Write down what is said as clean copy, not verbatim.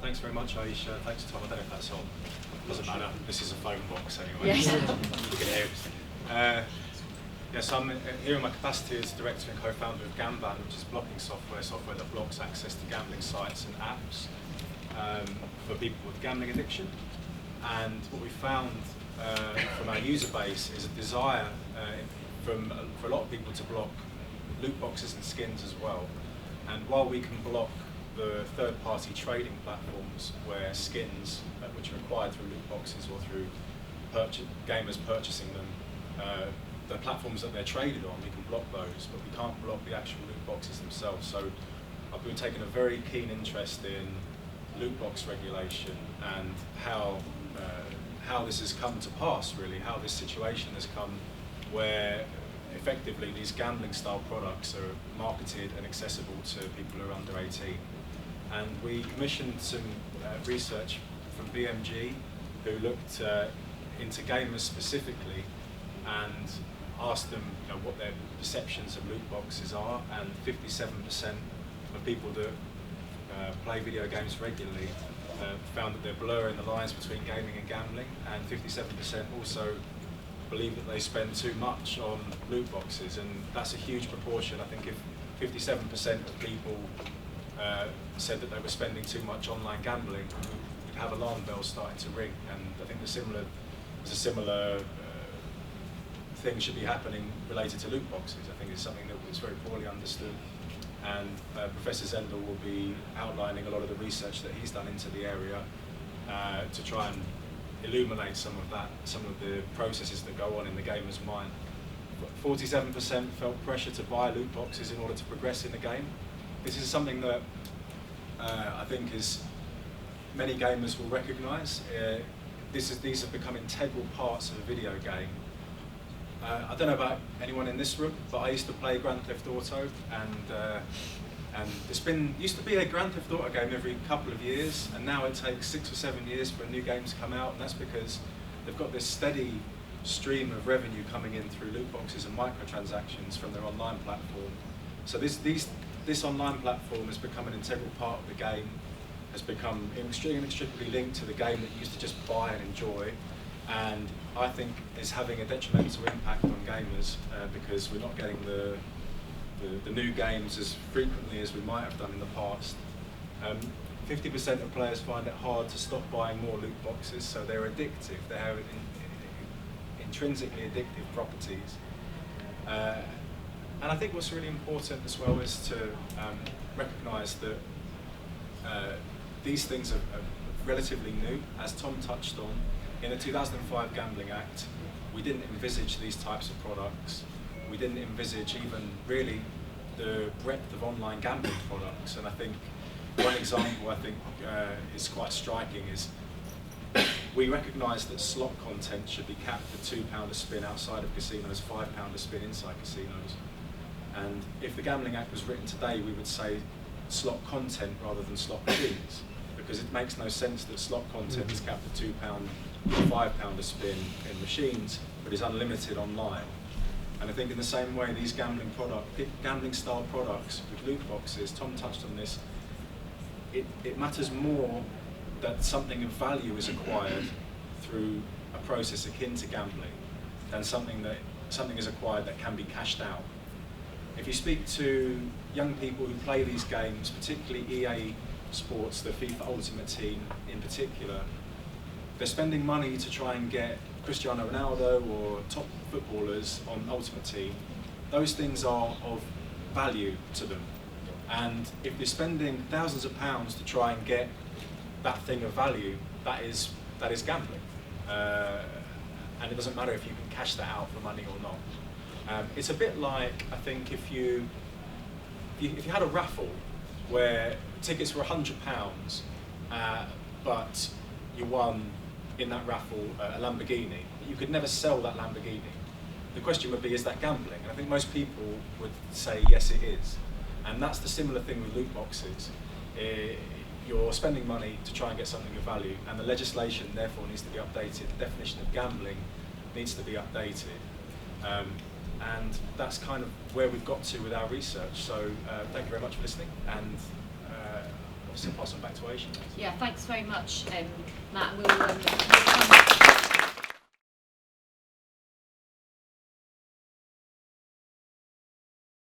Thanks very much, Aisha. Thanks, Tom. I don't know if that's on. Doesn't matter. This is a phone box anyway. Yes. You can hear it. Yes, I'm here in my capacity as director and co-founder of Gamban, which is blocking software that blocks access to gambling sites and apps for people with gambling addiction. And what we found from our user base is a desire for a lot of people to block loot boxes and skins as well. And while we can block the third-party trading platforms where skins, which are acquired through loot boxes or through gamers purchasing them, the platforms that they're traded on, we can block those, but we can't block the actual loot boxes themselves. So I've been taking a very keen interest in loot box regulation and how this has come to pass, really, how this situation has come where effectively these gambling style products are marketed and accessible to people who are under 18. And we commissioned some research from BMG who looked into gamers specifically and asked them what their perceptions of loot boxes are, and 57% of people that play video games regularly found that they're blurring the lines between gaming and gambling, and 57% also believe that they spend too much on loot boxes, and that's a huge proportion. I think if 57% of people said that they were spending too much online gambling, we'd have alarm bells starting to ring, and I think there's a similar thing should be happening related to loot boxes. I think it's something that was very poorly understood, and Professor Zendel will be outlining a lot of the research that he's done into the area to try and illuminate some of the processes that go on in the gamer's mind. 47% felt pressure to buy loot boxes in order to progress in the game. This is something that I think many gamers will recognise. These have become integral parts of a video game. I don't know about anyone in this room, but I used to play Grand Theft Auto, and used to be a Grand Theft Auto game every couple of years, and now it takes 6 or 7 years for a new game to come out, and that's because they've got this steady stream of revenue coming in through loot boxes and microtransactions from their online platform. So this online platform has become an integral part of the game, has become inextricably linked to the game that you used to just buy and enjoy, and I think is having a detrimental impact on gamers because we're not getting the new games as frequently as we might have done in the past. 50% of players find it hard to stop buying more loot boxes, so they're addictive. They have intrinsically addictive properties. And I think what's really important as well is to recognise that these things are relatively new. As Tom touched on, in the 2005 Gambling Act, we didn't envisage these types of products. We didn't envisage even really the breadth of online gambling products. And I think one example I think is quite striking is we recognise that slot content should be capped at £2 a spin outside of casinos, £5 a spin inside casinos. And if the Gambling Act was written today, we would say slot content rather than slot machines, because it makes no sense that slot content is capped at £2 or £5 a spin in machines, but is unlimited online. And I think in the same way, these gambling style products with loot boxes, Tom touched on this, it matters more that something of value is acquired through a process akin to gambling than something is acquired that can be cashed out. If you speak to young people who play these games, particularly EA Sports, the FIFA Ultimate Team in particular, they're spending money to try and get Cristiano Ronaldo or top footballers on Ultimate Team. Those things are of value to them. And if you're spending thousands of pounds to try and get that thing of value, that is gambling. And it doesn't matter if you can cash that out for money or not. It's a bit like, I think, if you had a raffle where tickets were £100, but you won in that raffle a Lamborghini, you could never sell that Lamborghini. The question would be, is that gambling? And I think most people would say, yes, it is. And that's the similar thing with loot boxes. You're spending money to try and get something of value, and the legislation therefore needs to be updated. The definition of gambling needs to be updated. And that's kind of where we've got to with our research. So thank you very much for listening, and obviously pass on back to Asia. Yeah, thanks very much, Matt. We'll